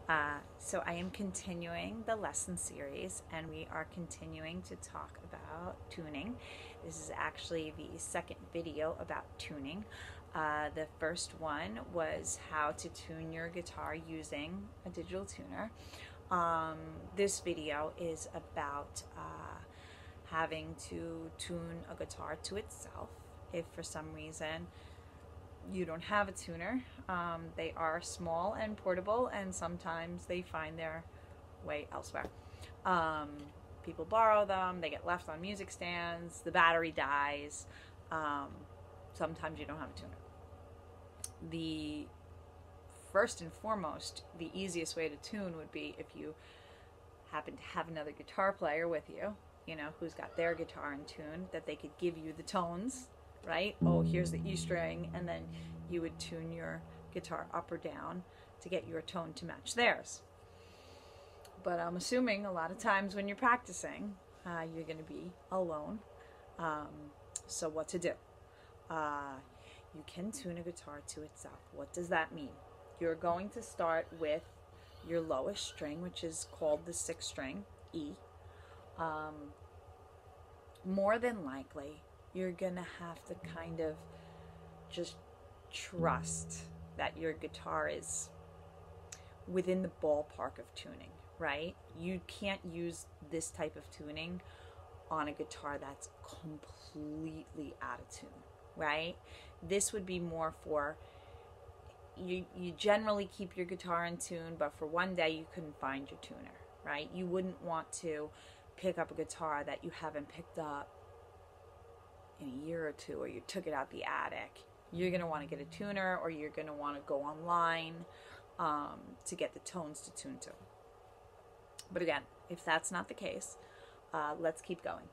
Hi. So I am continuing the lesson series, and we are continuing to talk about tuning. This is actually the second video about tuning. The first one was how to tune your guitar using a digital tuner. This video is about having to tune a guitar to itself. If for some reason you don't have a tuner, they are small and portable, and sometimes they find their way elsewhere. People borrow them, they get left on music stands, the battery dies. Sometimes you don't have a tuner. The first and foremost, the easiest way to tune would be if you happen to have another guitar player with you, who's got their guitar in tune, that they could give you the tones, right? Oh, here's the E string, and then you would tune your guitar up or down to get your tone to match theirs. But I'm assuming a lot of times when you're practicing, you're going to be alone. So what to do? You can tune a guitar to itself. What does that mean? You're going to start with your lowest string, which is called the sixth string, E. More than likely, you're going to have to kind of just trust that your guitar is within the ballpark of tuning, right? You can't use this type of tuning on a guitar that's completely out of tune, right? This would be more for, you generally keep your guitar in tune, but for one day you couldn't find your tuner, right? You wouldn't want to pick up a guitar that you haven't picked up in a year or two, or you took it out the attic. You're going to want to get a tuner, or you're going to want to go online to get the tones to tune to. But again, if that's not the case, let's keep going.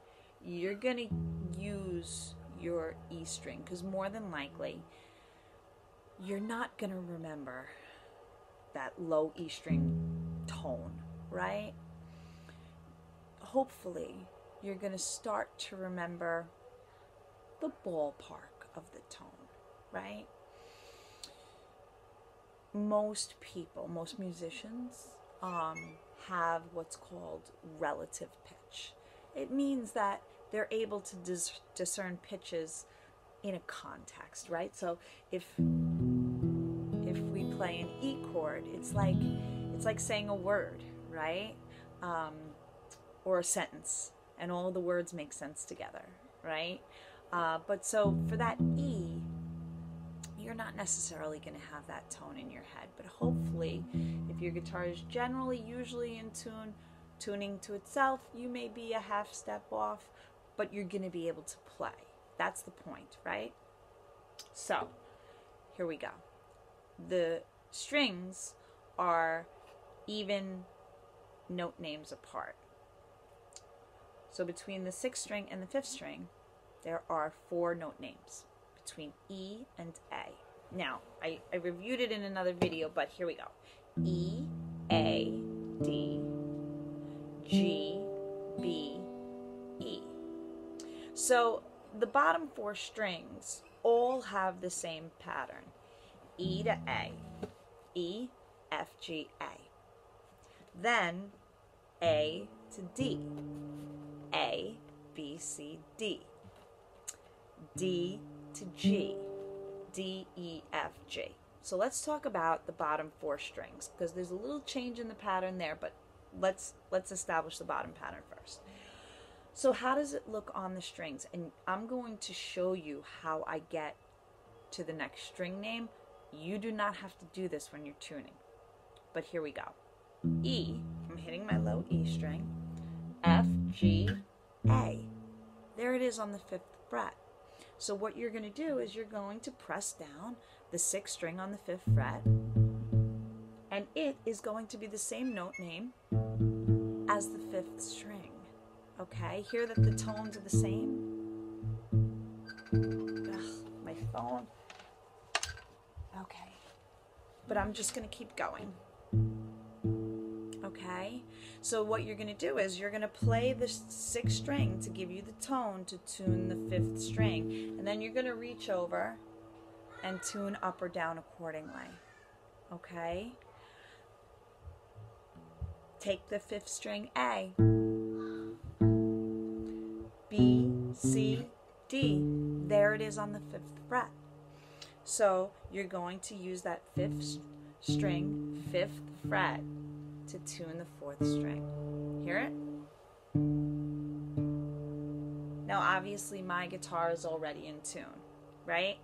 You're going to use your E string, because more than likely you're not going to remember that low E string tone, right? Hopefully you're going to start to remember the ballpark of the tone, right? Most people, most musicians have what's called relative pitch. It means that they're able to discern pitches in a context, right? So if we play an E chord, it's like saying a word, right? Or a sentence, and all the words make sense together, right? But so for that E, you're not necessarily going to have that tone in your head, but hopefully, if your guitar is usually in tune, tuning to itself, you may be a half step off, but you're going to be able to play. That's the point, right? So, here we go. The strings are even note names apart. So between the sixth string and the fifth string, there are 4 note names between E and A. Now, I reviewed it in another video, but here we go. E, A, D, G, B, E. So the bottom 4 strings all have the same pattern. E to A. E, F, G, A. Then A to D. A, B, C, D. D to G. D, E, F, G. So let's talk about the bottom 4 strings, because there's a little change in the pattern there, but let's establish the bottom pattern first. So how does it look on the strings? And I'm going to show you how I get to the next string name. You do not have to do this when you're tuning, but here we go. E, I'm hitting my low E string. F, G, A. There it is on the 5th fret. So what you're going to do is you're going to press down the 6th string on the 5th fret, and it is going to be the same note name as the 5th string. Okay, hear that the tones are the same? Ugh, my phone. Okay, but I'm just going to keep going. Okay, so what you're going to do is you're going to play the 6th string to give you the tone to tune the 5th string, and then you're going to reach over and tune up or down accordingly. Okay, take the 5th string A, B, C, D. There it is on the 5th fret. So you're going to use that 5th string, 5th fret to tune the 4th string. Hear it? Now obviously my guitar is already in tune, right?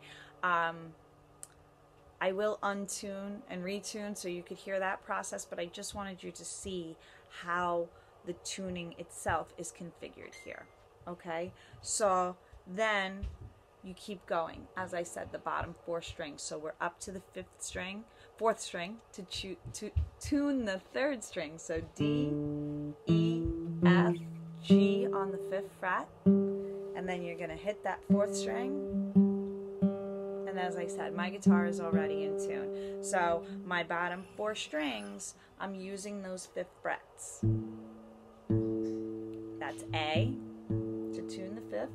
I will untune and retune so you could hear that process, but I just wanted you to see how the tuning itself is configured here. Okay, so then you keep going. As I said, the bottom 4 strings. So we're up to the 4th string to tune the 3rd string. So D, E, F, G on the 5th fret, and then you're gonna hit that 4th string. And as I said, my guitar is already in tune. So my bottom 4 strings, I'm using those 5th frets. That's A to tune the 5th,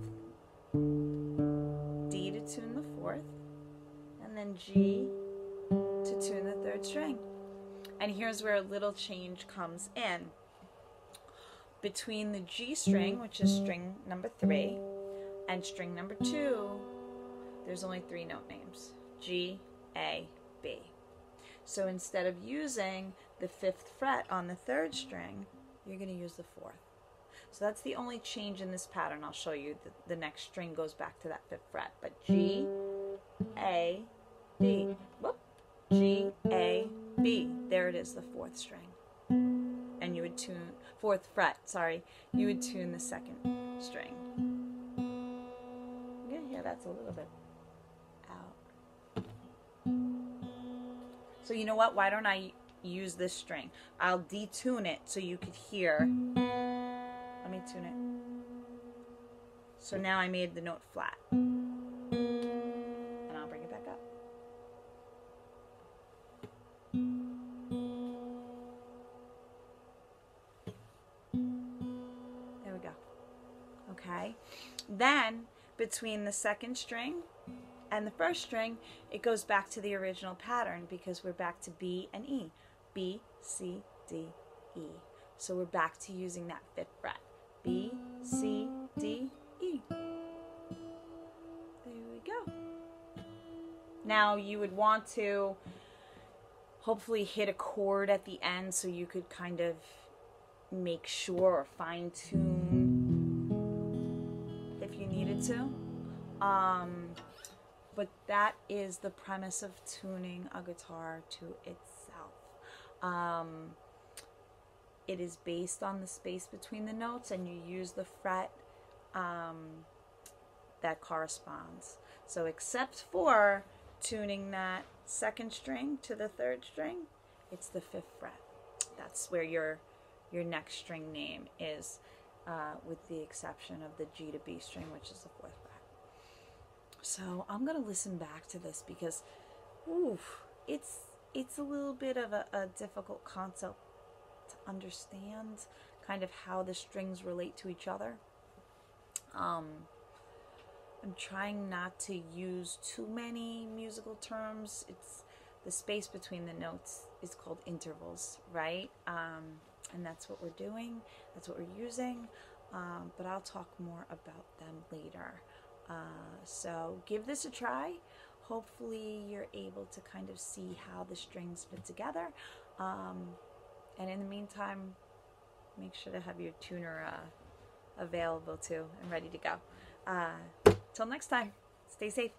D to tune the 4th, and then G to tune the 3rd string. And here's where a little change comes in. Between the G string, which is string number 3, and string number 2, there's only 3 note names: G, A, B. So instead of using the 5th fret on the 3rd string, you're going to use the 4th. So that's the only change in this pattern. I'll show you. The next string goes back to that 5th fret. But G, A, B. Whoop. G, A, B. There it is, the 4th string. And you would tune, 4th fret, sorry. You would tune the 2nd string. Yeah, that's a little bit out. So you know what? Why don't I use this string? I'll detune it so you could hear. Let me tune it. So now I made the note flat. And I'll bring it back up. There we go. Okay. Then between the 2nd string and the 1st string, it goes back to the original pattern because we're back to B and E. B, C, D, E. So we're back to using that 5th fret. B, C, D, E. There we go. Now you would want to hopefully hit a chord at the end so you could kind of make sure or fine tune if you needed to. But that is the premise of tuning a guitar to itself. It is based on the space between the notes, and you use the fret that corresponds. So except for tuning that 2nd string to the 3rd string, it's the 5th fret. That's where your next string name is, with the exception of the G to B string, which is the 4th fret. So I'm going to listen back to this because it's a little bit of a difficult concept to understand, kind of how the strings relate to each other. I'm trying not to use too many musical terms. It's the space between the notes is called intervals, right? And that's what we're doing. That's what we're using. But I'll talk more about them later. So give this a try. Hopefully you're able to kind of see how the strings fit together. And in the meantime, make sure to have your tuner available too and ready to go. Till next time, stay safe.